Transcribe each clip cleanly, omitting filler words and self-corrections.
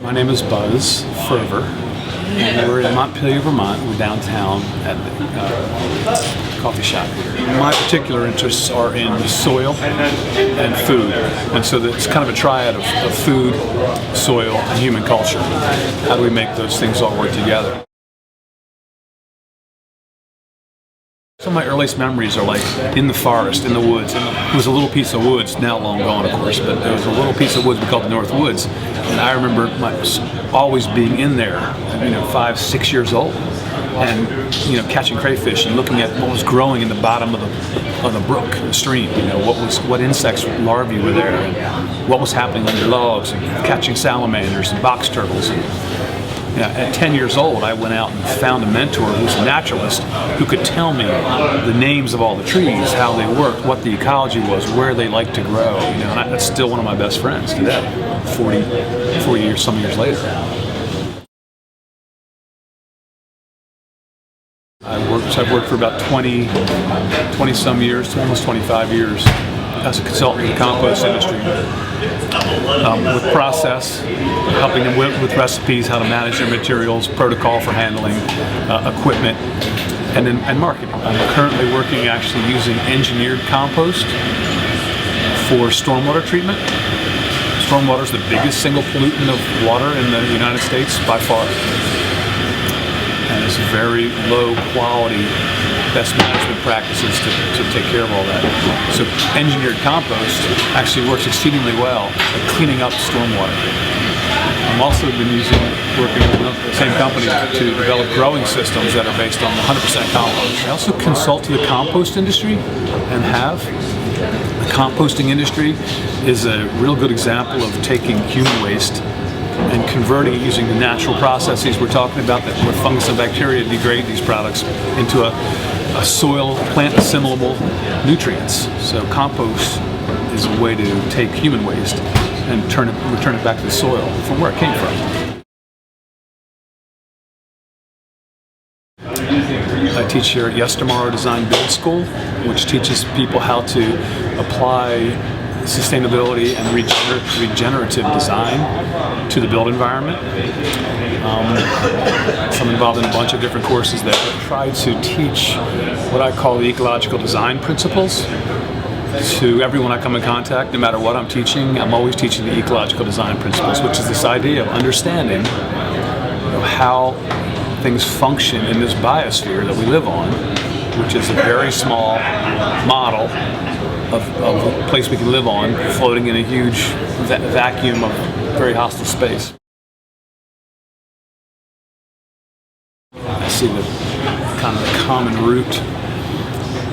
My name is Buzz Ferver, and we're in Montpelier, Vermont. We're downtown at the coffee shop here. My particular interests are in soil and food, and so it's kind of a triad of food, soil, and human culture. How do we make those things all work together? Some of my earliest memories are like in the forest, in the woods. It was a little piece of woods, now long gone of course, but there was a little piece of woods we called the North Woods. And I remember always being in there, 5, 6 years old, and catching crayfish and looking at what was growing in the bottom of the brook, the stream. What insects, larvae were there, and what was happening under logs, and catching salamanders and box turtles. At 10 years old, I went out and found a mentor who was a naturalist who could tell me the names of all the trees, how they worked, what the ecology was, where they like to grow. And that's still one of my best friends today, 40 years, some years later. I've worked for about 20 some years, almost 25 years as a consultant in the compost industry, with process, helping them with recipes, how to manage their materials, protocol for handling, equipment, and marketing. I'm currently working actually using engineered compost for stormwater treatment. Stormwater is the biggest single pollutant of water in the United States by far. And it's very low quality, best management practices to take care of all that. So engineered compost actually works exceedingly well at cleaning up stormwater. I've also been working with the same company to develop growing systems that are based on 100% compost. I also consult to the compost industry and have. The composting industry is a real good example of taking human waste and converting it using the natural processes we're talking about, where fungus and bacteria degrade these products into a soil, plant assimilable nutrients. So compost is a way to take human waste and return it back to the soil from where it came from. I teach here at Yes Tomorrow Design Build School, which teaches people how to apply sustainability and regenerative design to the built environment. So I'm involved in a bunch of different courses that try to teach what I call the ecological design principles to everyone I come in contact. No matter what I'm teaching, I'm always teaching the ecological design principles, which is this idea of understanding how things function in this biosphere that we live on, which is a very small model of a place we can live on, floating in a huge vacuum of very hostile space. I see the kind of the common root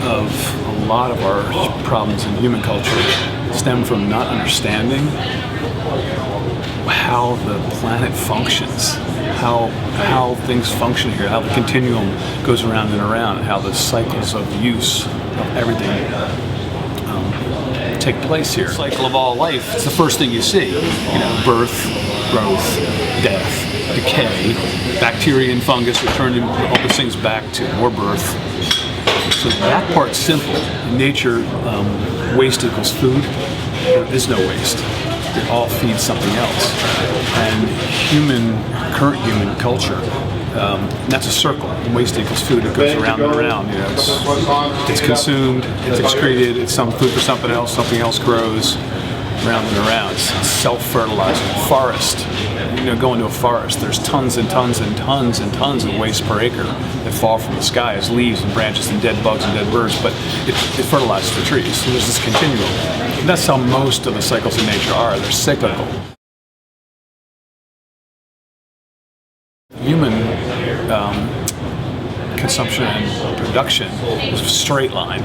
of a lot of our problems in human culture stem from not understanding how the planet functions, how things function here, how the continuum goes around and around, and how the cycles of use of everything take place here. The cycle of all life, it's the first thing you see. Birth, growth, death, decay, bacteria and fungus return all those things back to more birth. So that part's simple. In nature, waste equals food. There is no waste. It all feeds something else. And current human culture, that's a circle. Waste equals food. It goes around and around. It's consumed, it's excreted, it's some food for something else grows, round and around. It's self-fertilizing. Forest. Go into a forest, there's tons and tons and tons and tons of waste per acre that fall from the sky as leaves and branches and dead bugs and dead birds, but it fertilizes the trees. So there's this continuum. And that's how most of the cycles in nature are. They're cyclical. Human consumption and production is a straight line.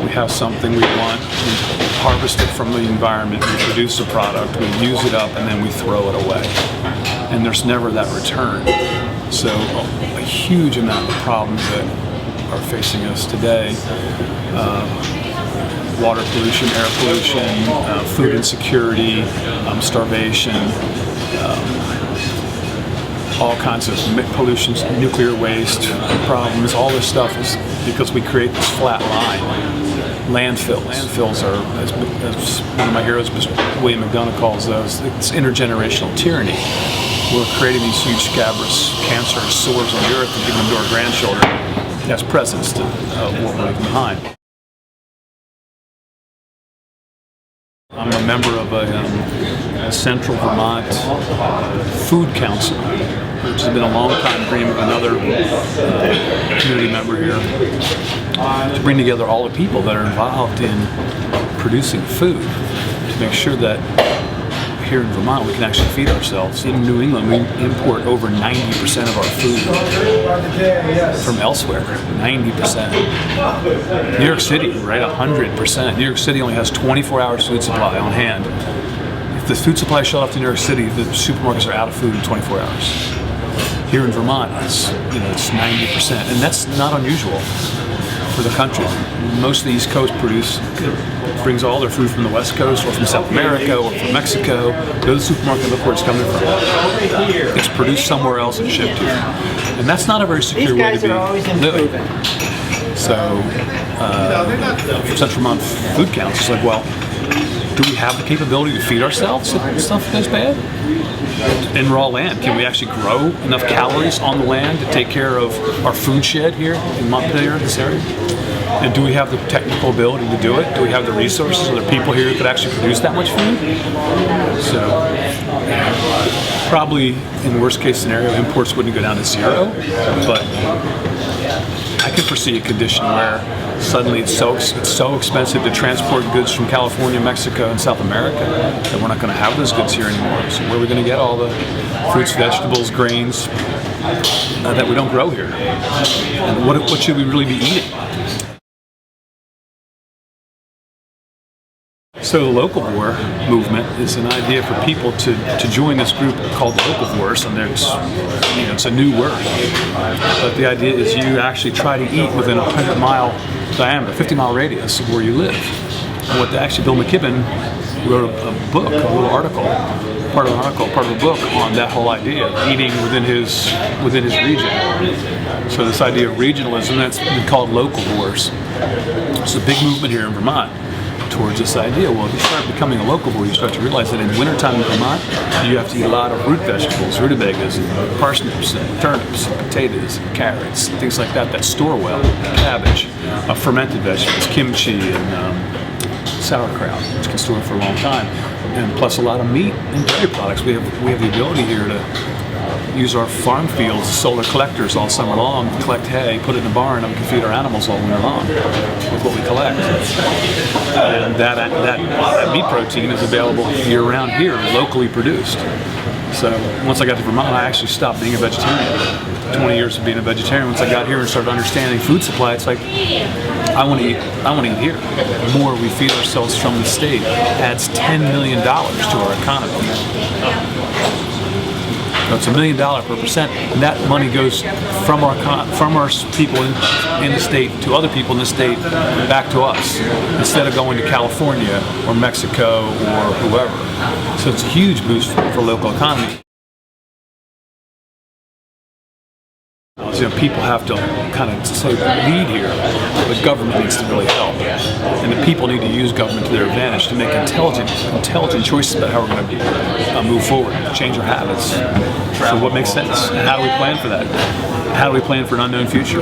We have something we want, we harvest it from the environment, we produce a product, we use it up, and then we throw it away. And there's never that return. So a huge amount of problems that are facing us today, water pollution, air pollution, food insecurity, starvation, all kinds of pollutions, nuclear waste problems, all this stuff is because we create this flat line. Landfills. Landfills are, as one of my heroes, William McDonough, calls those, it's intergenerational tyranny. we're creating these huge scabrous cancerous sores on the earth and giving them to our grandchildren as presents to what we're leaving behind. I'm a member of a Central Vermont Food Council, which has been a long time dream of another community member here, to bring together all the people that are involved in producing food, to make sure that here in Vermont we can actually feed ourselves. In New England we import over 90% of our food from elsewhere, 90%. New York City, right, 100%. New York City only has 24 hours food supply on hand. If the food supply shut off to New York City, the supermarkets are out of food in 24 hours. Here in Vermont, it's 90%, and that's not unusual for the country. Most of the East Coast brings all their food from the West Coast or from South America or from Mexico. Go to the supermarket and look where it's coming from. It's produced somewhere else and shipped here. And that's not a very secure way to be living. So, Central Vermont Food Council is like, well, do we have the capability to feed ourselves if stuff goes bad? In raw land, can we actually grow enough calories on the land to take care of our food shed here in Montpelier, this area? And do we have the technical ability to do it? Do we have the resources? Are there people here who could actually produce that much food? So, probably in the worst case scenario, imports wouldn't go down to zero, but I could foresee a condition where suddenly it's so expensive to transport goods from California, Mexico, and South America that we're not going to have those goods here anymore. So where are we going to get all the fruits, vegetables, grains that we don't grow here? And what should we really be eating? So the Locavore movement is an idea for people to join this group called the Locavores, and it's a new word. But the idea is you actually try to eat within a 100-mile diameter, 50-mile radius of where you live. And Bill McKibben wrote a book, a little article, part of a book on that whole idea of eating within his region. So this idea of regionalism, that's been called localvores. It's a big movement here in Vermont towards this idea. Well, if you start becoming a localvore, you start to realize that in wintertime in Vermont, you have to eat a lot of root vegetables, rutabagas, and parsnips, and turnips, and potatoes, and carrots, and things like that store well, cabbage, fermented vegetables, kimchi, and sauerkraut, which can store for a long time, and plus a lot of meat and dairy products. We have the ability here to use our farm fields as solar collectors all summer long, collect hay, put it in a barn, and we can feed our animals all winter long with what we collect. And that meat protein is available year-round here, locally produced. So once I got to Vermont, I actually stopped being a vegetarian. 20 years of being a vegetarian. Once I got here and started understanding food supply, it's like, I want to eat here. The more we feed ourselves from the state adds $10 million to our economy. So it's $1 million per percent, and that money goes from our people in the state to other people in the state back to us, instead of going to California or Mexico or whoever. So it's a huge boost for local economy. People have to kind of lead here, but government needs to really help, and the people need to use government to their advantage to make intelligent choices about how we're going to move forward, change our habits. So what makes sense? And how do we plan for that? How do we plan for an unknown future,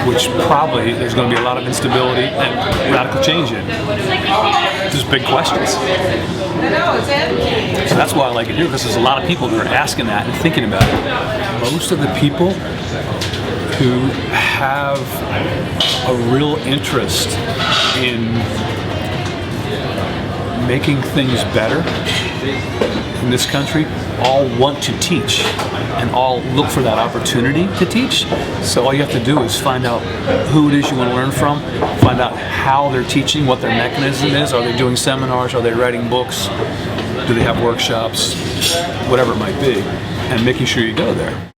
which probably there's going to be a lot of instability and radical change in? Just big questions. So that's why I like it here, because there's a lot of people that are asking that and thinking about it. Most of the people who have a real interest in making things better in this country all want to teach and all look for that opportunity to teach. So all you have to do is find out who it is you want to learn from, find out how they're teaching, what their mechanism is. Are they doing seminars? Are they writing books? Do they have workshops? Whatever it might be, and making sure you go there.